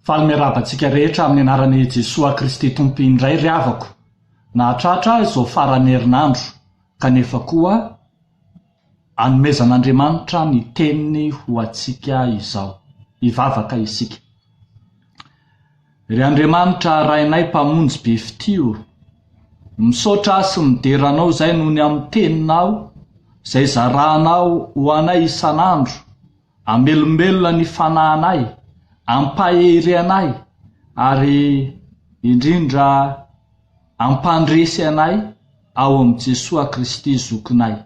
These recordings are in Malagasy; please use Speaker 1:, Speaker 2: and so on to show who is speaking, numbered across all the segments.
Speaker 1: Falmerabantsika rehetra amin'ny anaran'i Jesosy Kristy Tompo indray ry havako. Nahatratra izao farany herinandro, kanefa koa hanomezan'Andriamanitra ny teniny ho antsika izao, hivavaka isika. Ry Andriamanitra rainay mpamonjy be fitio, misaotra sy mideranao zay noho ny amin'ny teninao, zay zarahanao ho anay isan'andro, amelombelona ny fanahinay, ampahery anay, ary indrindra ampandresy anay ao amin'ny Jesosy Kristy zokinay.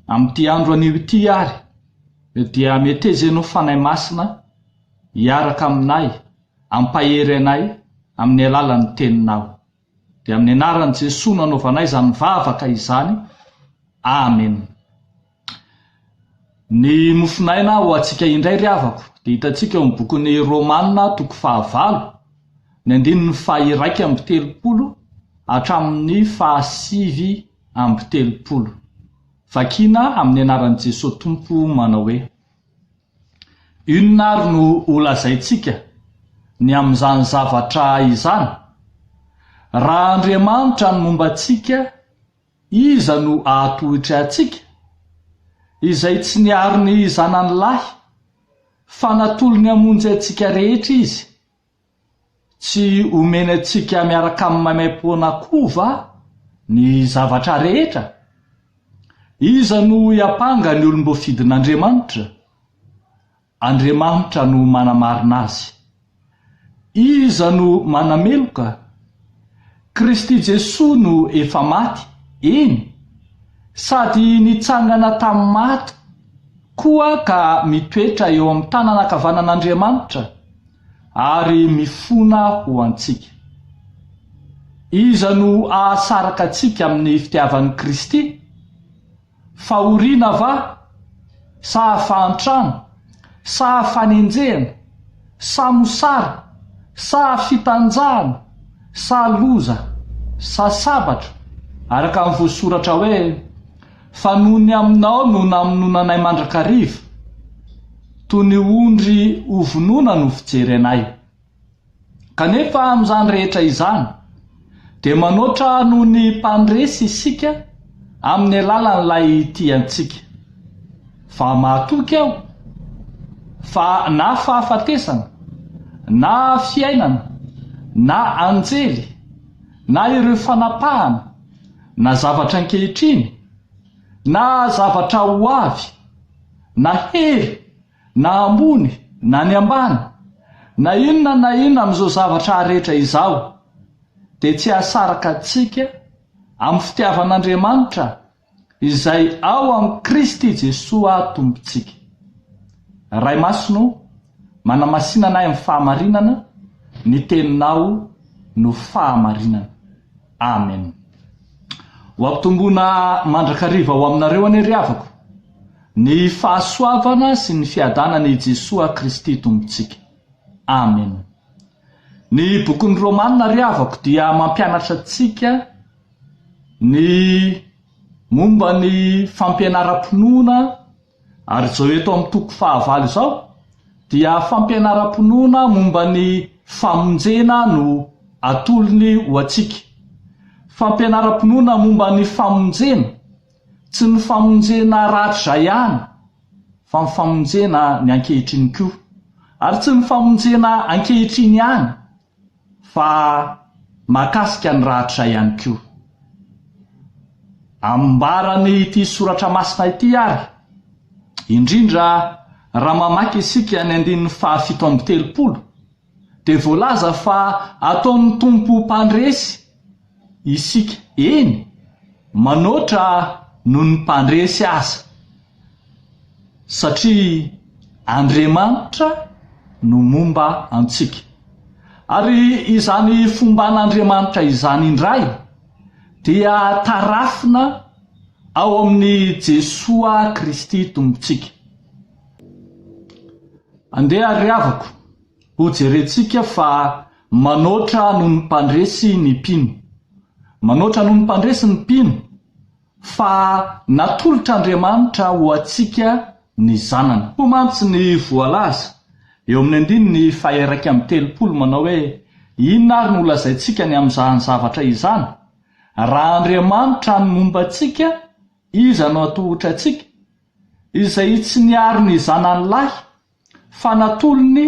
Speaker 1: Amin'ity andro anio ity ary, dia metezenao fanahy masina hiaraka aminay, ampahery anay amin'ny alalan'ny teninao. Dia amin'ny anaran'i Jesosy nanaovanay izany vavaka izany. Amen. Ny nofinaina ho antsika indray ry havako, dia hitantsika eo amin'ny bokin'ny Romanina toko 9, ny 2:1-30 hatramin'ny 5:7. Vakina amin'ny anaran'i Jesosy Tompo manao hoe: inona ary no holazaintsika ny amin'izany zavatra izany? Raha Andriamanitra ny momba antsika, iza no ahatohitra antsika? Izay tsy niary ny zanany lahy, fa natolony hamonjy antsika rehetra izy. Tsy omeny antsika miaraka amin'ny maimai-poana koa va ny zavatra rehetra? Iza no hiapanga ny olom-boafidin'Andriamanitra? Andriamanitra no manamarina azy. Iza no manameloka? Kristy Jesosy no efa maty, eny, sady nitsangana tamin'ny maty koa ka mitoetra eo amin'ny tanana ankavanan'Andriamanitra ary mifona ho antsika. Iza no ahasaraka antsika amin'ny fitiavan'i Kristy? Fahoriana va? Sa fahantrano? Sa fanenjehana? Sa mosara? Sa fitanjahana? Sa loza? Sa sabatra? Araka amin'ny voasoratra hoe: fa noho ny aminao no namononanay mandrakariva, toy ny ondry hovonona no fijery anay. Kanefa amin'izany rehetra izany, dia manoatra noho ny mpandresy isika amin'ny alalan'ilay tiantsika. Fa mahatoky aho, fa na fahafatesana, na fiainana, na anjely, na ireo fanapahana, na zavatra ankehitriny, na zavatra ho avy, na hery, na ambony, na ny ambany, na inona amin'izao zavatra rehetra izao, dia tsy ahasaraka antsika amin'ny fitiavan'Andriamanitra izay ao amin'ny Kristy Jesosy Tompontsika. Ray masino, manamasinana amin'ny fahamarinana, ny teninao no fahamarinana. Amen. Ho ampitomboana mandrakariva ho aminareo anie ry havako, ny fahasoavana sy ny fiadanany Jesosy Kristy Tompontsika. Amen. Ny bokin'ny Romanina ry havako dia mampianatra antsika ny momba ny fampianaram-pinoana, ary izao eto amin'ny toko 9 izao dia fampianaram-pinoana momba ny famonjena no atolony ho antsika. Fampianaram-pinoana momba ny famonjena, tsy ny famonjena ratra ihany, fa ny famonjena ny ankehitriny koa, ary tsy ny famonjena ankehitriny ihany, fa mahakasika ny ratra ihany koa. Ambarany ity soratra masina ity ary, indrindra raha mamaky isika ny 2:7, dia voalaza fa ataon'ny Tompo mpandresy isika, eny, manoatra noho ny mpandresy aza, satria Andriamanitra no momba antsika. Ary izany fomban'Andriamanitra izany indray dia tarafina ao amin'ny Jesosy Kristy Tompontsika. Andeha ry havako, ho jerentsika fa manoatra noho ny mpandresy ny mpino. Manoatra noho ny mpandresy ny mpino, fa natolotra Andriamanitra ho antsika ny zanany. Ho mantsy ny voalaza eo amin'ny andininy faheraiky amin'ny telopolo manao hoe inona ary no lazaintsika ny amin'izany zavatra izany raha Andriamanitra ny momba antsika iza no atohitra antsika izay tsy niary ny zanany lahy fa natolony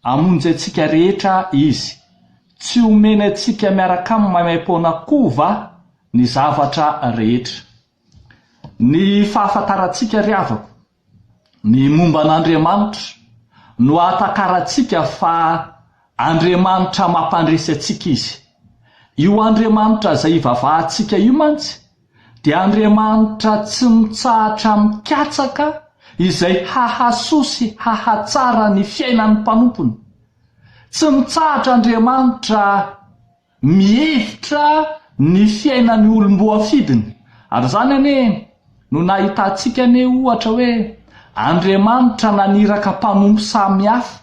Speaker 1: amonjy antsika rehetra izy tsy omeny antsika miaraka amin'ny maimaimpona kova ny zavatra rehetra. Ny fahafantarantsika ry havako ny momba an'Andriamanitra no ahatakarantsika fa Andriamanitra mampandresy antsika izy. Io Andriamanitra izay ivavahantsika io mantsy dia Andriamanitra tsy mitsahatra mikatsaka izay hahasosy hahatsara ny fiainan'ny mpanompony. Tsy mitsahatra Andriamanitra mihevitra ny fiainan'ny olom-boafidiny. Ary zany ane no nahitantsika ane ohatra hoe Andriamanitra naniraka mpanompo samihafa.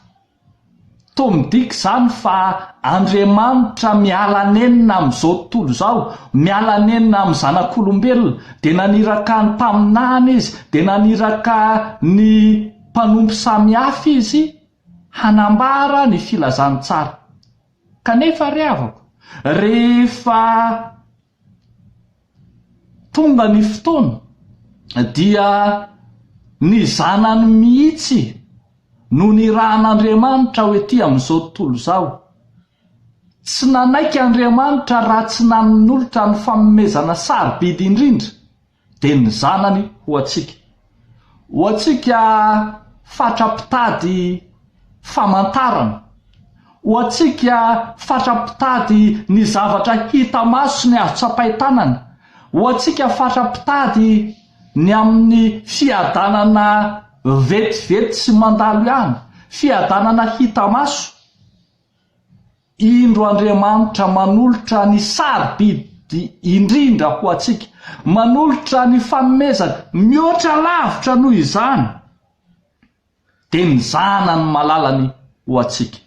Speaker 1: Toa midika zany fa Andriamanitra miala nenina amin'izao tontolo izao, miala nenina amin'ny zanak'olombelona, dia naniraka ny mpaminany izy, dia naniraka ny mpanompo samihafa izy hanambara ny filazany tsara. Kanefa ry havako, rehefa tonga ny fotoana dia ny zanany mihitsy no nirahan'Andriamanitra hoe ty amin'izao tontolo izao. Tsy nanaiky Andriamanitra raha tsy nanolotra ny fanomezana sarobidy indrindra dia ny zanany ho antsika. Ho antsika fatrapitady famantarana, ho antsika fatrapitady ny zavatra hita maso ny azo tsapain-tanana, ho antsika fatrapitady ny amin'ny fiadanana vetivety sy mandalo ihany, fiadanana hita maso. Indro Andriamanitra manolotra ny sarobidy indrindra ho antsika, manolotra ny fanomezana mihoatra lavitra noho izany, dia ny zanany malalany ho antsika.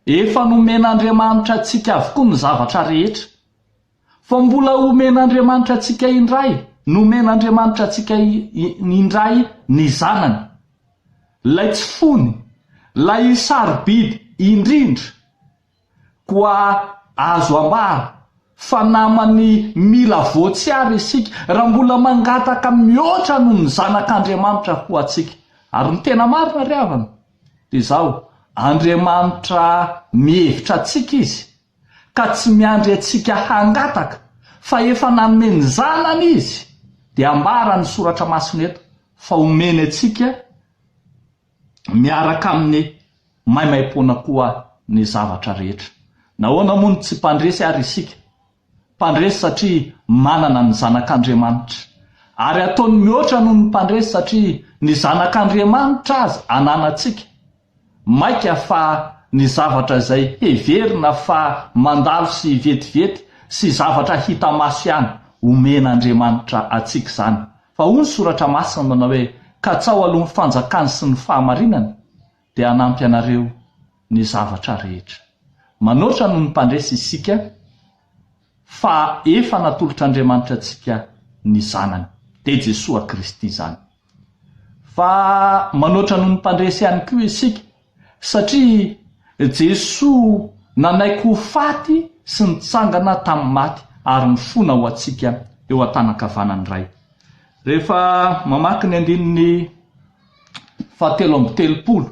Speaker 1: Efa nomen'Andriamanitra antsika avokoa ny zavatra rehetra, fa mbola omen'Andriamanitra antsika indray, nomen'Andriamanitra antsika indray ny zanany, lay tsy fony, lay sarobidy indrindra, koa azo ambara fa namany mila voatsiary isika raha mbola mangataka mihoatra noho ny zanak'Andriamanitra ho antsika. Ary ny tena marina ry havana dia izao, Andriamanitra mihevitra antsika izy ka tsy miandry antsika hangataka, fa efa nanome ny zanany izy, dia ambara ny soratra masina eto fa omeny antsika miaraka amin'ny maimaimpona koa ny zavatra rehetra. Nahoana moa tsy mpandresy ary isika? Mpandresy satria manana ny zanak'Andriamanitra, ary ataony mihoatra noho ny mpandresy satria ny zanak'Andriamanitra azy ananantsika. Maika fa ny zavatra izay heverina fa mandalo sy vetivety sy zavatra hita maso ihany omen'Andriamanitra antsika izany. Fa hoy ny soratra masina manao hoe katsao aloha ny fanjakany sy ny fahamarinana dia hanampy anareo ny zavatra rehetra. Manoatra noho ny mpandresy isika fa efa natolotr'Andriamanitra antsika ny zanany, dia Jesosy Kristy izany. Fa manoatra noho ny mpandresy ihany koa isika satria Jesosy nanaiky ho faty sy nitsangana tamin'ny maty ary nifona ho antsika eo an-tanankavanany iray. Rehefa mamaky ny andininy 7:30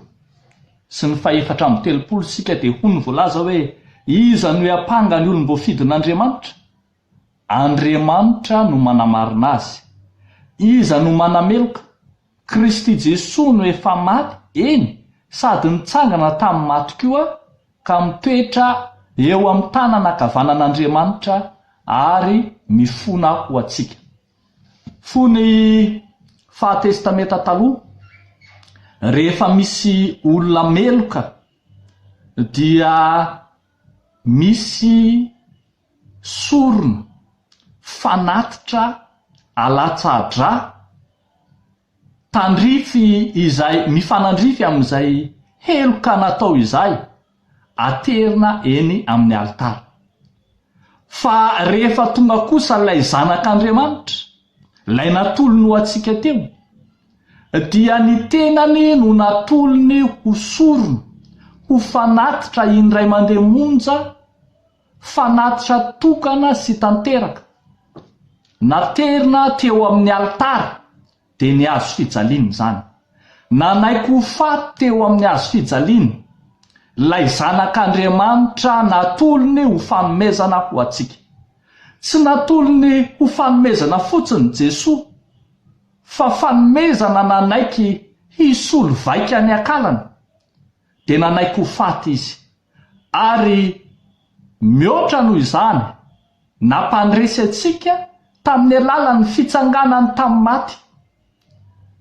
Speaker 1: sy ny 4:30 sika dia hoy voalaza hoe iza no apanga ny olom-boafidin'Andriamanitra? Andriamanitra no manamarina azy. Iza no manameloka? Kristy Jesosy no efa maty, eny, sady nitsangana tamin'ny maty koa ka mitoetra eo amin'ny tanana ankavanan'Andriamanitra ary mifona ho antsika. Fony fahatestamenta taloha, rehefa misy olona meloka dia misy sorona fanatitra alatsa-dra tandrify izay mifanandrify amin'izay heloka natao izay aterina eny amin'ny alitara. Fa rehefa tonga kosa ilay zanak'Andriamanitra, ilay natolony ho antsika teo, dia ny tenany no natolony ho sorona ho fanatitra indray mandeha monja, fanatitra tokana sy tanteraka, naterina teo amin'ny altara dia ny azo fijaliana zany. Nanaiko ho faty teo amin'ny azo fijaliana lay zanak'Andriamanitra natolony ho fanomezana ho antsika. Tsy natolony ho fanomezana fotsiny Jesosy, fa fanomezana nanaiky hisolo vaika ny akalana, dia nanaiky ho faty izy. Ary mihoatra noho izany nampandresy antsika tamin'ny alalan'ny fitsanganany tamin'ny maty.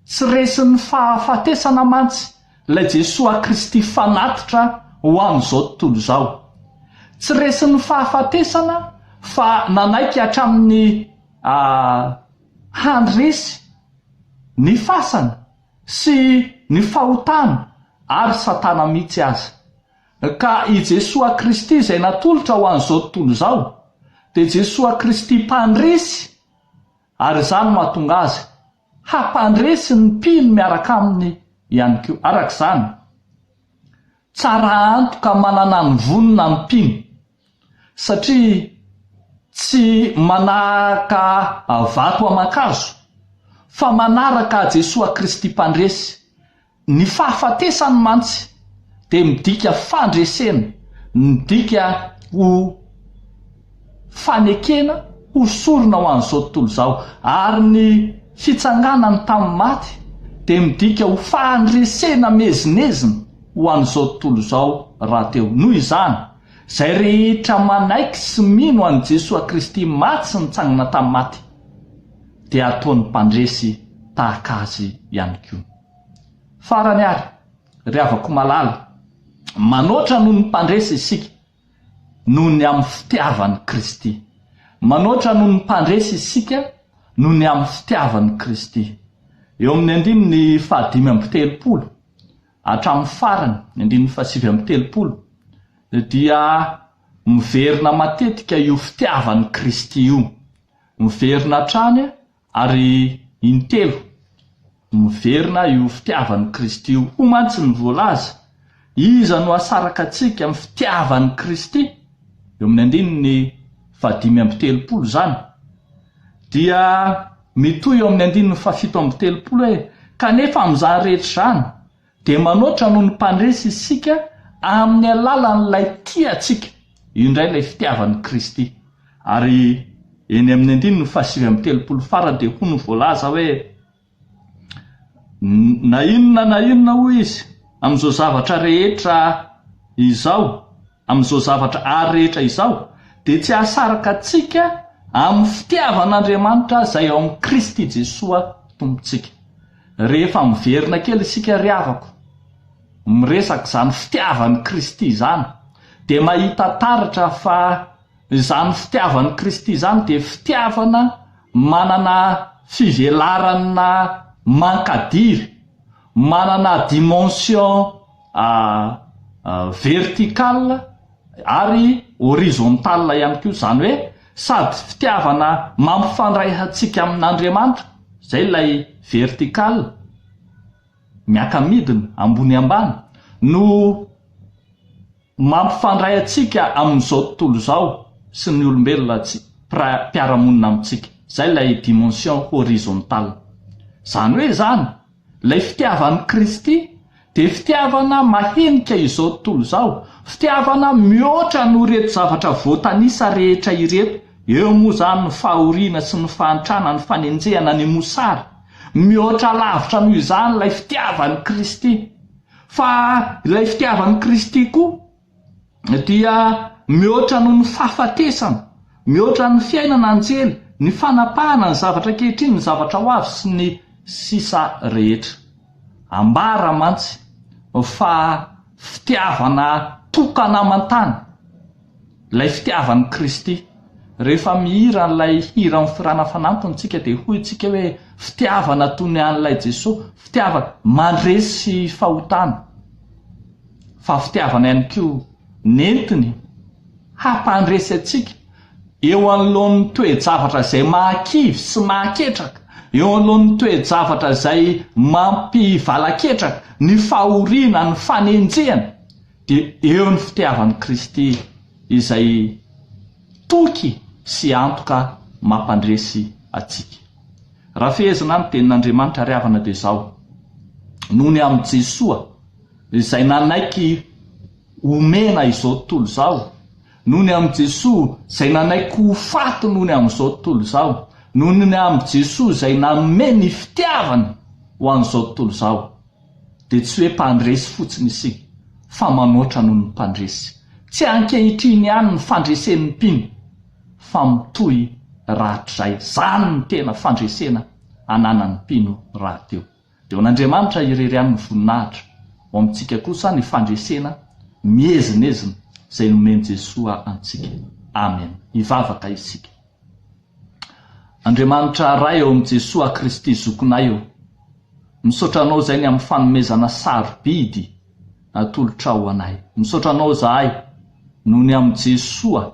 Speaker 1: Tsy resin'ny fahafatesana mantsy ilay Jesosy Kristy fanatitra ho amin'izao tontolo izao. Tsy resin'ny fahafatesana fa nanaiky hatramin'ny handresy ny fasana sy ny fahotana ary Satana mihitsy aza. Ka i Jesosy Kristy izay natolotra ho an'izao tontolo izao dia Jesosy Kristy mpandresy, ary izany mahatonga azy hampandresy ny mpino miaraka aminy ihany koa. Araka izany tsara antoka manana ny vonona ny mpino, satria tsy manaraka vato aman-kazo fa manaraka Jesosy Kristy mpandresy. Ny fahafatesany mantsy dia midika fandresena, midika ho fanekena, ho sorona ho an'izao tontolo izao. Ary ny fitsanganany tamin'ny maty dia midika ho fandresena mezinezina ho an'izao tontolo izao rahateo. Noho izany izay rehetra manaiky sy mino an'i Jesosy Kristy maty sy nitsangana tamin'ny maty dia ataony mpandresy tahaka azy ihany koa. Farany ary ry havako malala, manoatra noho ny mpandresy isika noho ny amin'ny fitiavan'i Kristy. Manoatra noho ny mpandresy isika noho ny amin'ny fitiavan'i Kristy. Eo amin'ny 5:30 hatramin'ny farany 7:30 dia miverina matetika io fitiavan'i Kristy io. Miverina hatrany ary intelo miverina io fitiavan'i Kristy io. Ho mantsy ny voalaza, iza no asaraka antsika amin'ny fitiavan'i Kristy? Eo amin'ny 5:30 zany dia mitoy eo amin'ny 7:30 hoe kanefa amin'izany rehetra zany dia manoatra noho ny mpandresy isika amin'ny alalan'ilay tia antsika, indray ilay fitiavan'i Kristy. Ary eny amin'ny 7:30 farany dia hoy ny voalaza hoe na inona hoy izy amin'izao zavatra rehetra izao, amin'izao zavatra ary rehetra izao dia tsy asaraka antsika amin'ny fitiavan'Andriamanitra izay ao amin'ny Kristy Jesosy tompontsika. Rehefa miverina kely isika ry havako miresaka izany fitiavan'i Kristy izany dia mahita taratra fa izany fitiavan'i Kristy izany dia fitiavana manana fivelarana mankadiry, manana dimension verticale ary horizontale ihany koa. Izany hoe sady fitiavana mampifandray antsika amin'Andriamanitra, izay ilay verticale miaka-midina ambony ambany, no mampifandray antsika amin'izao tontolo izao sy ny olombelona mpiara-monina amintsika, izay ilay dimension horizontale. Izany hoe zany ilay fitiavan'i Kristy dia fitiavana mahenika izao tontolo izao, fitiavana mihoatra no reto zavatra voatanisa rehetra ireto. Eo moa zany ny fahoriana sy ny fahantrana, ny fanenjehana, ny mosary. Mihoatra lavitra noho izany ilay fitiavan'i Kristy. Fa ilay fitiavan'i Kristy koa dia mihoatra noho ny fahafatesana, mihoatra ny fiainana anjely, ny fanapahana, ny zavatra ankehitriny, ny zavatra ho avy sy ny sisa rehetra. Ambara mantsy fa fitiavana tokana amantany ilay fitiavan'i Kristy. Rehefa mihira n'ilay hira amin'ny firana fanampintsika dia hoy tsika hoe fitiavana toy ny an'ilay Jesosy, fitiavana mandresy fahotana, fa fitiavana ihany koa nentiny hampandresy antsika eo anoloan'ny toe-javatra izay mahakivy sy mahaketraka, eo alohan'ny toe-javatra izay mampivalaketraka ny fahoriana ny fanenjehana dia eo ny fitiavan'i Kristy izay toky sy antoka mampandresy atsika. Raha fehezina ny tenin'Andriamanitra ry havana dia izao: noho ny amin'i Jesoa izay nanaiky omena izao tontolo izao, noho ny amin'i Jesoa izay nanaiky ho faty noho ny amin'izao tontolo izao, noho ny amin'i Jesoa izay nanome ny fitiavany ho an'izao tontolo izao, dia tsy hoe mpandresy fotsiny isika fa manoatra noho ny mpandresy. Tsy ankehitriny ihany ny fandresen'ny mpino fa mitohy rahatrizay. Zany ny tena fandresena ananan'ny mpino rahateo. Dia ho an'Andriamanitra irery any ny voninahitra ho amintsika kosa ny fandresena miezinezina izay nomeny Jesoa antsika. Amen. Hivavaka isika. Andriamanitra ray eo amin'i Jesoa Kristy zokonay eo, misaotra anao izay ny amin'ny fanomezana sarobidy atolotra ho anay. Misaotra anao zahay noho ny amin'i Jesoa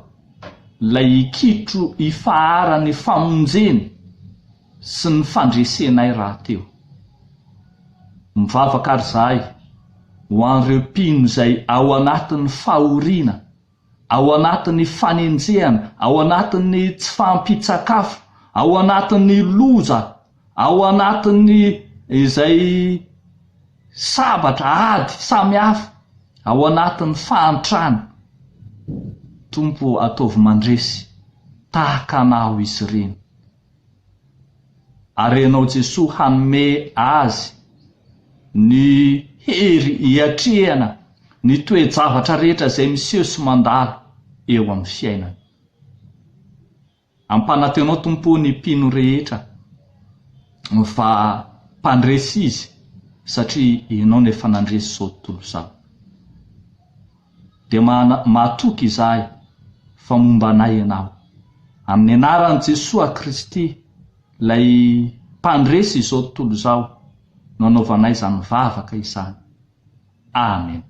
Speaker 1: ilay ikitro ifaharany famonjeny sy ny fandresenay rahateo. Mivavaka ary zahay ho an'ireo mpino izay ao anatin'ny fahoriana, ao anatin'ny fanenjehana, ao anatin'ny tsy fampitsakafo, ao anatin'ny loza, ao anatin'ny izay sabatra ady samihafa, ao anatin'ny fahantrana. Tompo, ataovy mandresy tahaka anao izy ireny. Ary ianao Jesoa hanome azy ny hery hiatrehana ny toe-javatra rehetra izay miseho sy mandalo eo amin'ny fiainany. Ampanantenao Tompo ny mpino rehetra fa mpandresy izy, satria ianao nefa nandresy izao tontolo izao. Dia mahatoky izahay fa momba anay ianao. Amin'ny anaran'i Jesoa Kristy, ilay mpandresy izao tontolo izao, no anaovanay izany vavaka izany. Amen.